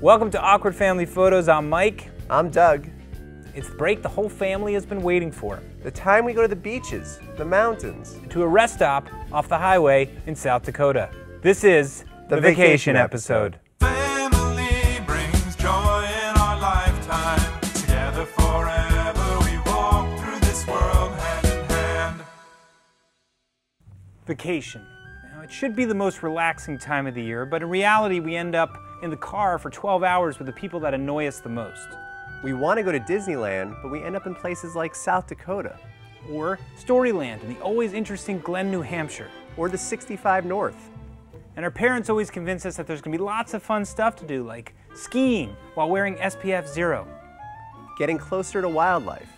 Welcome to Awkward Family Photos. I'm Mike. I'm Doug. It's the break the whole family has been waiting for. The time we go to the beaches, the mountains. To a rest stop off the highway in South Dakota. This is the vacation episode. Family brings joy in our lifetime. Together forever we walk through this world hand in hand. Vacation. Now, it should be the most relaxing time of the year, but in reality we end up in the car for 12 hours with the people that annoy us the most. We want to go to Disneyland, but we end up in places like South Dakota. Or Storyland in the always interesting Glen, New Hampshire. Or the 65 North. And our parents always convince us that there's going to be lots of fun stuff to do, like skiing while wearing SPF 0. Getting closer to wildlife.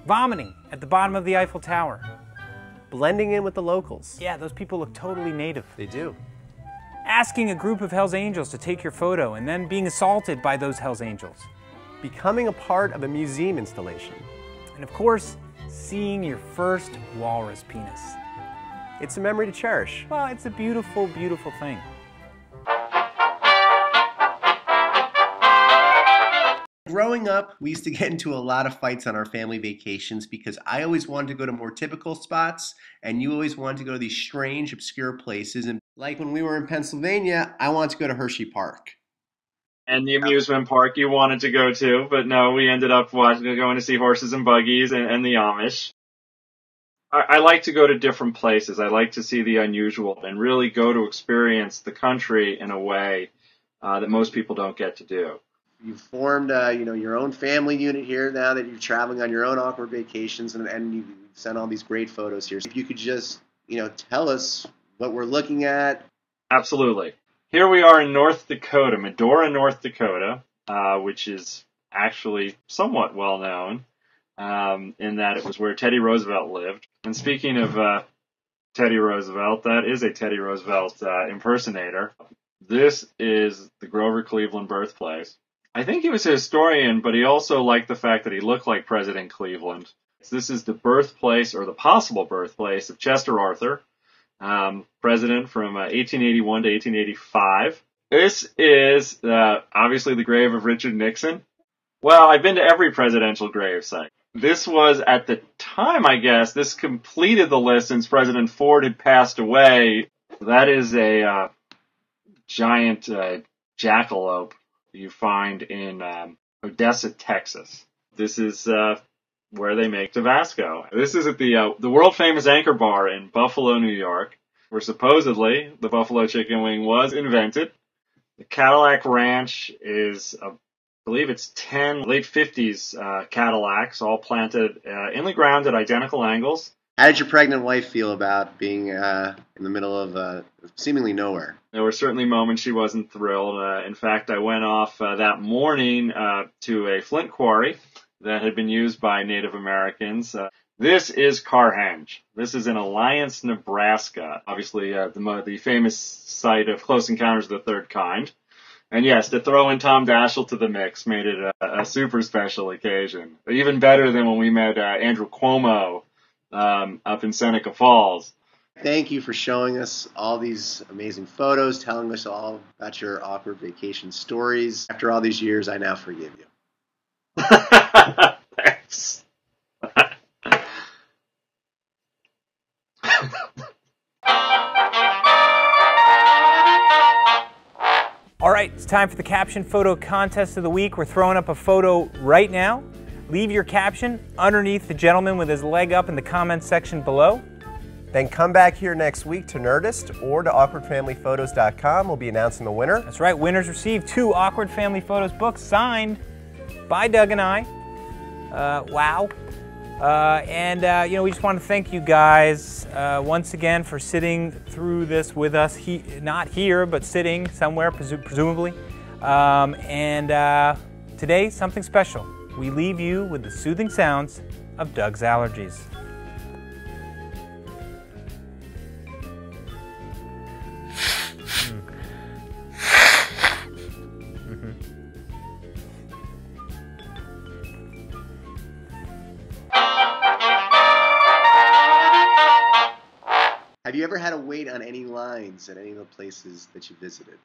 Vomiting at the bottom of the Eiffel Tower. Blending in with the locals. Yeah, those people look totally native. They do. Asking a group of Hells Angels to take your photo and then being assaulted by those Hells Angels. Becoming a part of a museum installation. And of course, seeing your first walrus penis. It's a memory to cherish. Well, it's a beautiful, beautiful thing. Growing up, we used to get into a lot of fights on our family vacations because I always wanted to go to more typical spots and you always wanted to go to these strange, obscure places. And like when we were in Pennsylvania, I wanted to go to Hershey Park. And the amusement park you wanted to go to, but no, we ended up going to see horses and buggies and the Amish. I like to go to different places. I like to see the unusual and really go to experience the country in a way that most people don't get to do. You've formed, your own family unit here now that you're traveling on your own awkward vacations, and you've sent all these great photos here. If you could just, tell us what we're looking at. Absolutely. Here we are in North Dakota, Medora, North Dakota, which is actually somewhat well known in that it was where Teddy Roosevelt lived. And speaking of Teddy Roosevelt, that is a Teddy Roosevelt impersonator. This is the Grover Cleveland birthplace. I think he was a historian, but he also liked the fact that he looked like President Cleveland. This is the birthplace, or the possible birthplace, of Chester Arthur. President from 1881 to 1885. This is obviously the grave of Richard Nixon. Well, I've been to every presidential grave site. This was, at the time, I guess, this completed the list since President Ford had passed away. That is a giant jackalope you find in Odessa, Texas. This is where they make Tabasco. This is at the world-famous Anchor Bar in Buffalo, New York, where supposedly the buffalo chicken wing was invented. The Cadillac Ranch is, I believe it's 10 late 50s Cadillacs, all planted in the ground at identical angles. How did your pregnant wife feel about being in the middle of seemingly nowhere? There were certainly moments she wasn't thrilled. In fact, I went off that morning to a flint quarry that had been used by Native Americans. This is Carhenge. This is in Alliance, Nebraska. Obviously, the famous site of Close Encounters of the Third Kind. And yes, to throw in Tom Daschle to the mix made it a super special occasion. Even better than when we met Andrew Cuomo up in Seneca Falls. Thank you for showing us all these amazing photos, telling us all about your awkward vacation stories. After all these years, I now forgive you. Thanks. All right, it's time for the Caption Photo Contest of the Week. We're throwing up a photo right now. Leave your caption underneath the gentleman with his leg up in the comments section below. Then come back here next week to Nerdist or to awkwardfamilyphotos.com. We'll be announcing the winner. That's right, winners receive 2 Awkward Family Photos books signed by Doug and I. Wow. We just want to thank you guys once again for sitting through this with us. Not here, but sitting somewhere, presumably. Today, something special. We leave you with the soothing sounds of Doug's allergies. Have you ever had to wait on any lines at any of the places that you visited?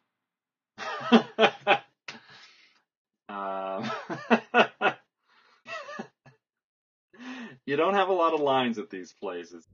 You don't have a lot of lines at these places.